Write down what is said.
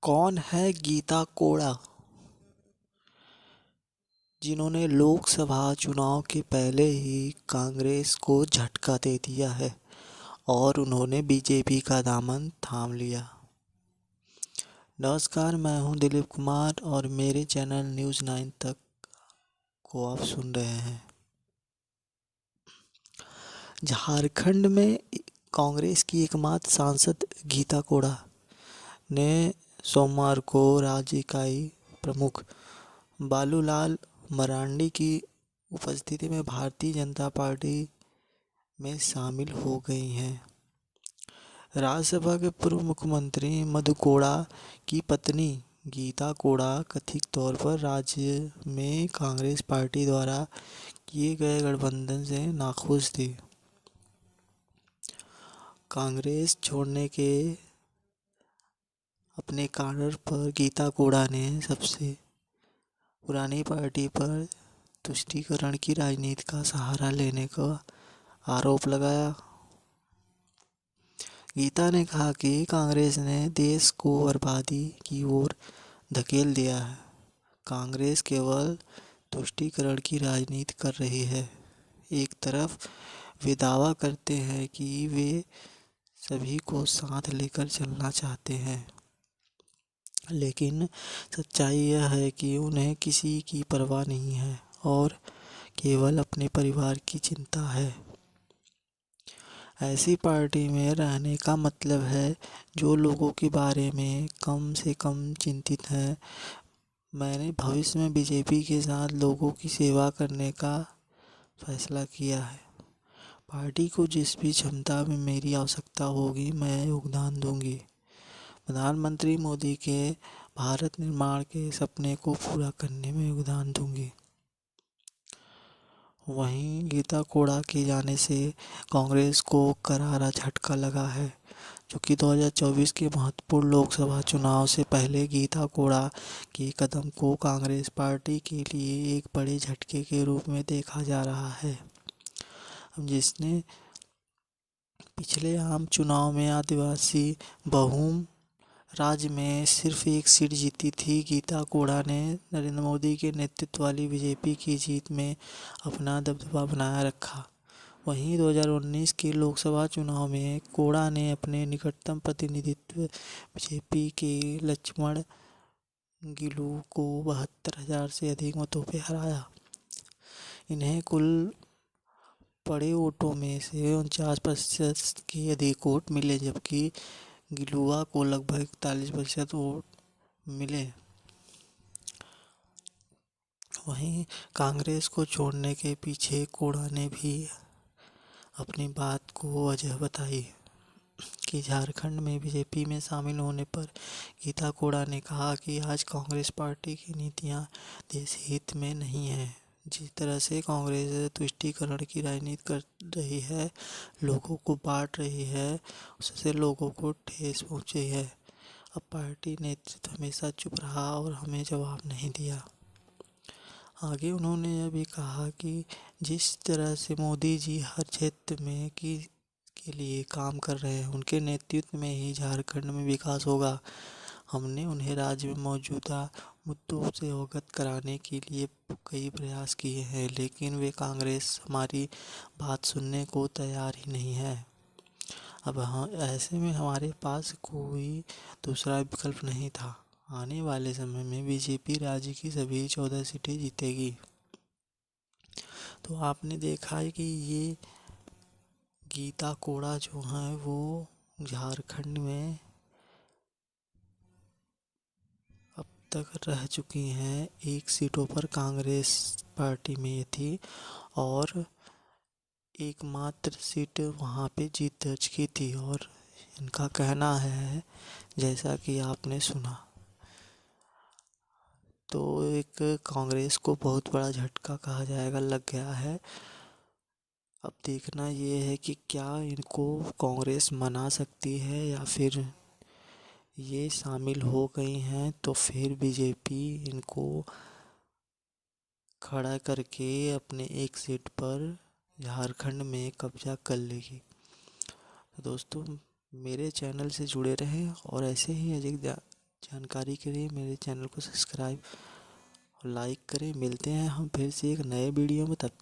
कौन है गीता कोड़ा, जिन्होंने लोकसभा चुनाव के पहले ही कांग्रेस को झटका दे दिया है और उन्होंने बीजेपी का दामन थाम लिया। नमस्कार, मैं हूं दिलीप कुमार और मेरे चैनल न्यूज़ 9 तक को आप सुन रहे हैं। झारखंड में कांग्रेस की एकमात्र सांसद गीता कोड़ा ने सोमवार को राज्य इकाई प्रमुख बालूलाल मरांडी की उपस्थिति में भारतीय जनता पार्टी में शामिल हो गई हैं। राज्यसभा के पूर्व मुख्यमंत्री मधु कोड़ा की पत्नी गीता कोड़ा कथित तौर पर राज्य में कांग्रेस पार्टी द्वारा किए गए गठबंधन से नाखुश थी। कांग्रेस छोड़ने के अपने कारण पर गीता कोड़ा ने सबसे पुरानी पार्टी पर तुष्टीकरण की राजनीति का सहारा लेने का आरोप लगाया। गीता ने कहा कि कांग्रेस ने देश को बर्बादी की ओर धकेल दिया है। कांग्रेस केवल तुष्टीकरण की राजनीति कर रही है। एक तरफ वे दावा करते हैं कि वे सभी को साथ लेकर चलना चाहते हैं, लेकिन सच्चाई यह है कि उन्हें किसी की परवाह नहीं है और केवल अपने परिवार की चिंता है। ऐसी पार्टी में रहने का मतलब है जो लोगों के बारे में कम से कम चिंतित है। मैंने भविष्य में बीजेपी के साथ लोगों की सेवा करने का फैसला किया है। पार्टी को जिस भी क्षमता में मेरी आवश्यकता होगी, मैं योगदान दूंगी। प्रधानमंत्री मोदी के भारत निर्माण के सपने को पूरा करने में योगदान दूंगी। वहीं गीता कोड़ा के जाने से कांग्रेस को करारा झटका लगा है, जो कि 2024 के महत्वपूर्ण लोकसभा चुनाव से पहले गीता कोड़ा के कदम को कांग्रेस पार्टी के लिए एक बड़े झटके के रूप में देखा जा रहा है। जिसने पिछले आम चुनाव में आदिवासी बहुल राज्य में सिर्फ एक सीट जीती थी, गीता कोड़ा ने नरेंद्र मोदी के नेतृत्व वाली बीजेपी की जीत में अपना दबदबा बनाए रखा। वहीं 2019 के लोकसभा चुनाव में कोड़ा ने अपने निकटतम प्रतिनिधित्व बीजेपी के लक्ष्मण गिलू को 72,000 से अधिक मतों पर हराया। इन्हें कुल पड़े वोटों में से 49% के अधिक वोट मिले, जबकि गिलुआ को लगभग 41% वोट मिले। वहीं कांग्रेस को छोड़ने के पीछे कोड़ा ने भी अपनी बात को वजह बताई कि झारखंड में बीजेपी में शामिल होने पर गीता कोड़ा ने कहा कि आज कांग्रेस पार्टी की नीतियां देश हित में नहीं है। जिस तरह से कांग्रेस तुष्टीकरण की राजनीति कर रही है, लोगों को बांट रही है, उससे लोगों को ठेस पहुंची है। अब पार्टी नेतृत्व हमेशा चुप रहा और हमें जवाब नहीं दिया। आगे उन्होंने यह भी कहा कि जिस तरह से मोदी जी हर क्षेत्र में के लिए काम कर रहे हैं, उनके नेतृत्व में ही झारखंड में विकास होगा। हमने उन्हें राज्य में मौजूदा मुद्दों से अवगत कराने के लिए कई प्रयास किए हैं, लेकिन वे कांग्रेस हमारी बात सुनने को तैयार ही नहीं है। अब ऐसे में हमारे पास कोई दूसरा विकल्प नहीं था। आने वाले समय में बीजेपी राज्य की सभी 14 सीटें जीतेगी। तो आपने देखा है कि ये गीता कोड़ा जो है वो झारखंड में अब तक रह चुकी हैं। 1 सीटों पर कांग्रेस पार्टी में थी और एकमात्र सीट वहाँ पे जीत दर्ज की थी। और इनका कहना है, जैसा कि आपने सुना, तो एक कांग्रेस को बहुत बड़ा झटका कहा जाएगा लग गया है। अब देखना ये है कि क्या इनको कांग्रेस मना सकती है या फिर ये शामिल हो गई हैं तो फिर बीजेपी इनको खड़ा करके अपने 1 सीट पर झारखंड में कब्जा कर लेगी। तो दोस्तों, मेरे चैनल से जुड़े रहें और ऐसे ही अधिक जानकारी के लिए मेरे चैनल को सब्सक्राइब और लाइक करें। मिलते हैं हम फिर से एक नए वीडियो में, तब तक